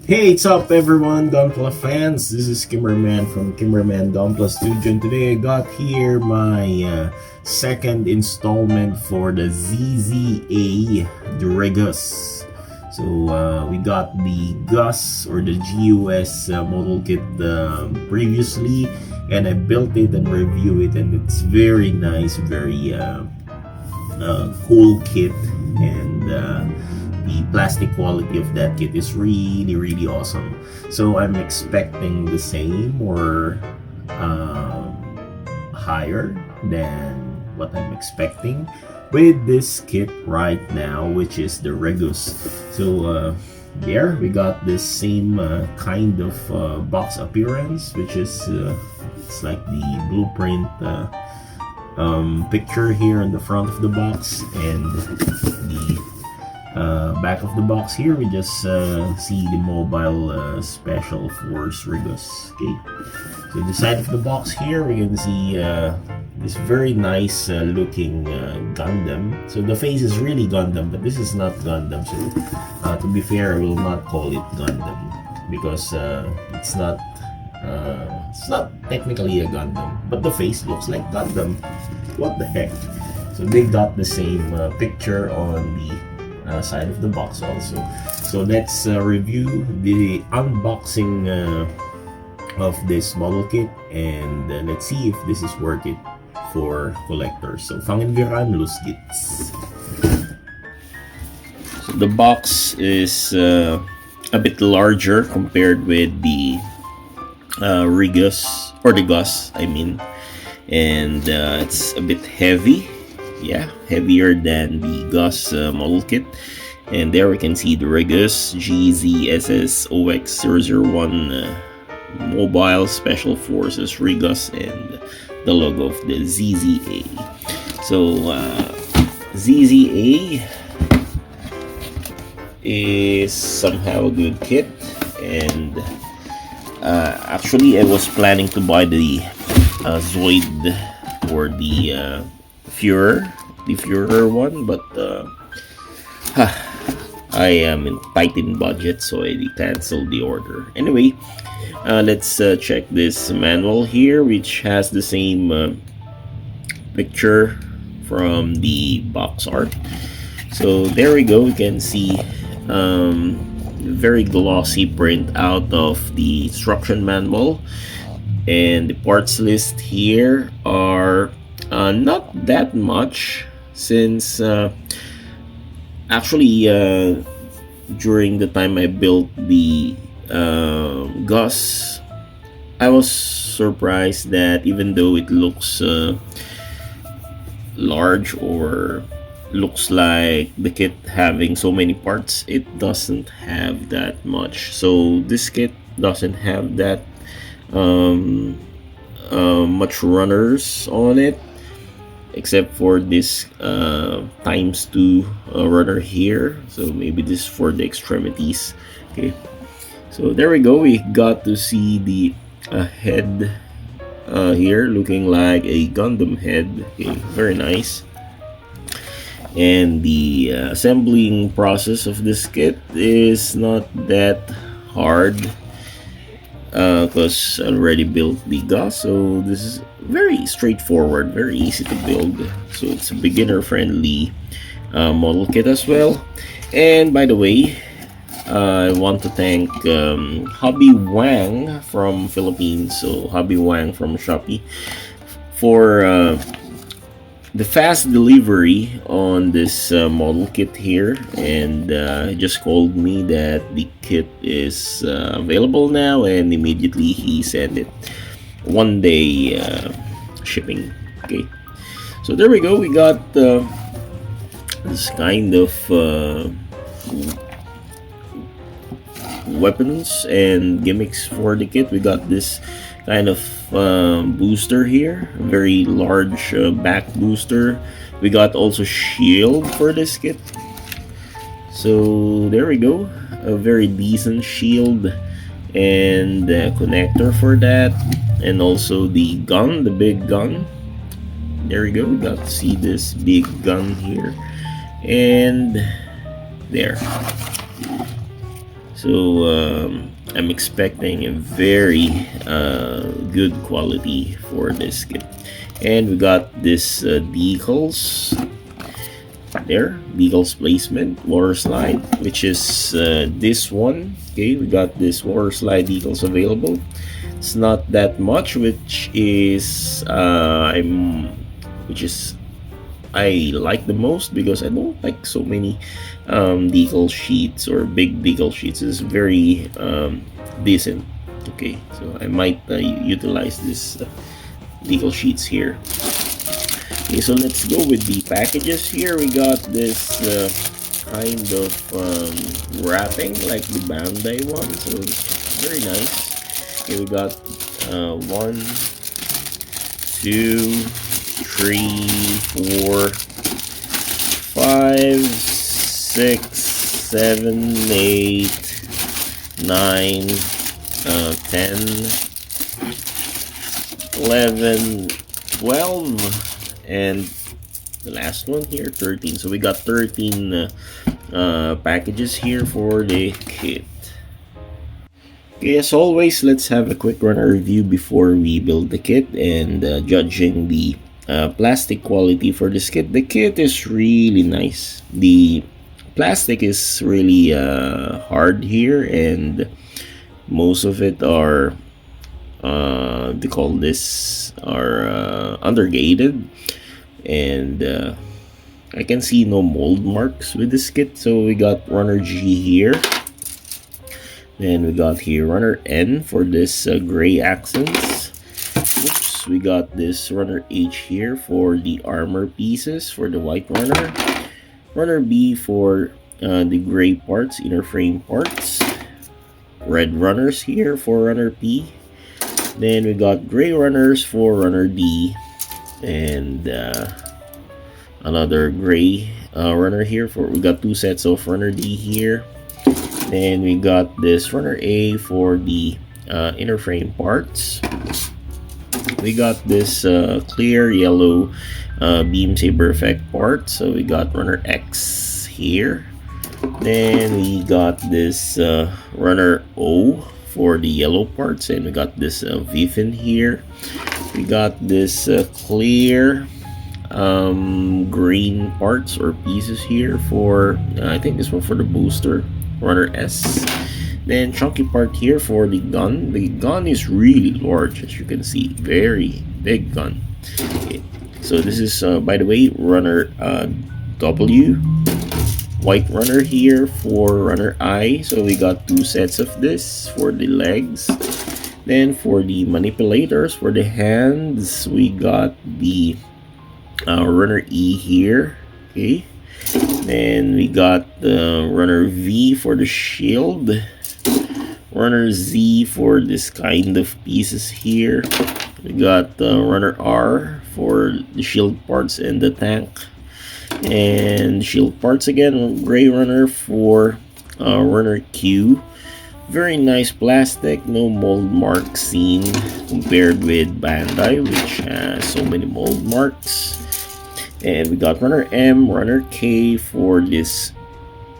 Hey, what's up everyone, Gunpla fans? This is Kimmerman from Kimmerman Gunpla Studio, and today I got here my second installment for the ZZA, the REGUS. So we got the GUS or the GUS model kit previously, and I built it and reviewed it, and it's very nice, very cool kit, and the plastic quality of that kit is really awesome. So I'm expecting the same or higher than what I'm expecting with this kit right now, which is the Regus. So there we got this same kind of box appearance, which is it's like the blueprint picture here in the front of the box, and the back of the box here we just see the mobile special force Regus. Okay, so the side of the box here we can see this very nice looking Gundam. So the face is really Gundam, but this is not Gundam, so to be fair I will not call it Gundam because it's not technically a Gundam, but the face looks like Gundam. What the heck? So they got the same picture on the side of the box also. So let's review the unboxing of this model kit, and let's see if this is worth it for collectors. So fangen wir an, los geht's. So the box is a bit larger compared with the Regus, or the GUS I mean, and it's a bit heavy, yeah, heavier than the GUS model kit. And there we can see the Regus GZSS-OX-001 Mobile Special Forces Regus and the logo of the ZZA. So ZZA is somehow a good kit, and actually I was planning to buy the Zoid or the Führer one, but I am tight in budget, so I canceled the order. Anyway, let's check this manual here, which has the same picture from the box art. So there we go. We can see very glossy print out of the instruction manual, and the parts list here are not that much, since actually during the time I built the GUS, I was surprised that even though it looks large, or looks like the kit having so many parts, it doesn't have that much. So this kit doesn't have that much runners on it, except for this ×2 runner here. So maybe this is for the extremities. Okay, so there we go. We got to see the head here, looking like a Gundam head. Okay, very nice. And the assembling process of this kit is not that hard, because I already built the GUS, so this is very straightforward, very easy to build. So it's a beginner friendly model kit as well. And by the way, I want to thank Hobby Wang from Philippines, so Hobby Wang from Shopee, for the fast delivery on this model kit here. And he just called me that the kit is available now, and immediately he sent it 1 day shipping. Okay, so there we go. We got this kind of weapons and gimmicks for the kit. We got this kind of booster here, a very large back booster. We got also shield for this kit. So there we go, a very decent shield and connector for that, and also the gun, the big gun. There we go. We got to see this big gun here, and there. So I'm expecting a very good quality for this kit. And we got this decals there, Decals placement water slide, which is this one. Okay, we got this water slide decals available. It's not that much, which is I like the most, because I don't like so many decal sheets or big decal sheets. It's very decent. Okay, so I might utilize this decal sheets here. Okay, so let's go with the packages here. We got this kind of wrapping like the Bandai one, so it's very nice. Okay, we got 1, 2, 3, 4, 5, 6, 7, 8, 9, 10, 11, 12, and the last one here, 13. So we got 13 packages here for the kit. Okay, as always, let's have a quick runner review before we build the kit and judging the plastic quality for this kit. The kit is really nice. The plastic is really hard here, and most of it are they call this are undergated, and I can see no mold marks with this kit. So we got runner G here. Then we got here runner N for this gray accents. Oops, we got this runner H here for the armor pieces for the white runner. Runner B for the gray parts, inner frame parts. Red runners here for runner P. Then we got gray runners for runner D. And another gray runner here for, we got 2 sets of runner D here. Then we got this runner A for the inner frame parts. We got this clear yellow beam saber effect part. So we got runner X here. Then we got this runner O for the yellow parts, and we got this Vifin here. We got this clear green parts or pieces here for I think this one for the booster, runner S. Then chunky part here for the gun. The gun is really large, as you can see, very big gun. Okay. So this is by the way runner W. White runner here for runner I. So we got 2 sets of this for the legs. Then for the manipulators, for the hands, we got the runner E here. Okay. Then we got the runner V for the shield. Runner Z for this kind of pieces here. We got the runner R for the shield parts and the tank. And shield parts again, gray runner for runner Q. Very nice plastic, no mold marks seen compared with Bandai, which has so many mold marks. And we got runner M, runner K for this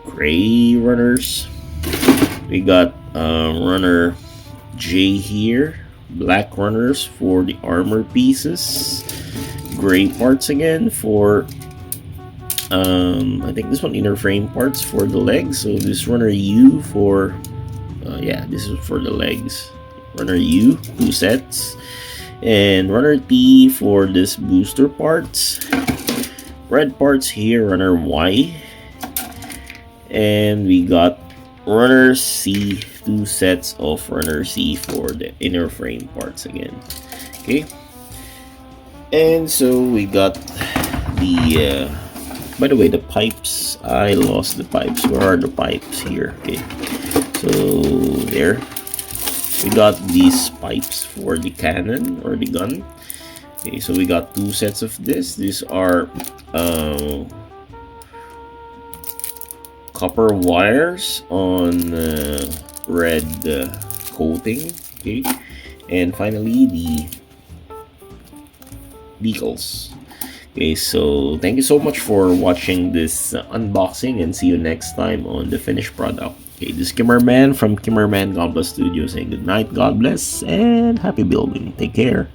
gray runners. We got runner J here, black runners for the armor pieces. Gray parts again for I think this one inner frame parts for the legs. So this runner U for yeah, this is for the legs. Runner U, 2 sets. And runner T for this booster parts. Red parts here, runner Y. And we got runner C, 2 sets of runner C for the inner frame parts again. Okay. And so we got the by the way, the pipes, I lost the pipes. Where are the pipes here? Okay, so there we got these pipes for the cannon or the gun. Okay, so we got 2 sets of this. These are copper wires on red coating. Okay, and finally the decals. Okay, so thank you so much for watching this unboxing, and see you next time on the finished product. Okay, this is Kimmerman from Kimmerman Gunpla Studio saying good night, God bless, and happy building. Take care.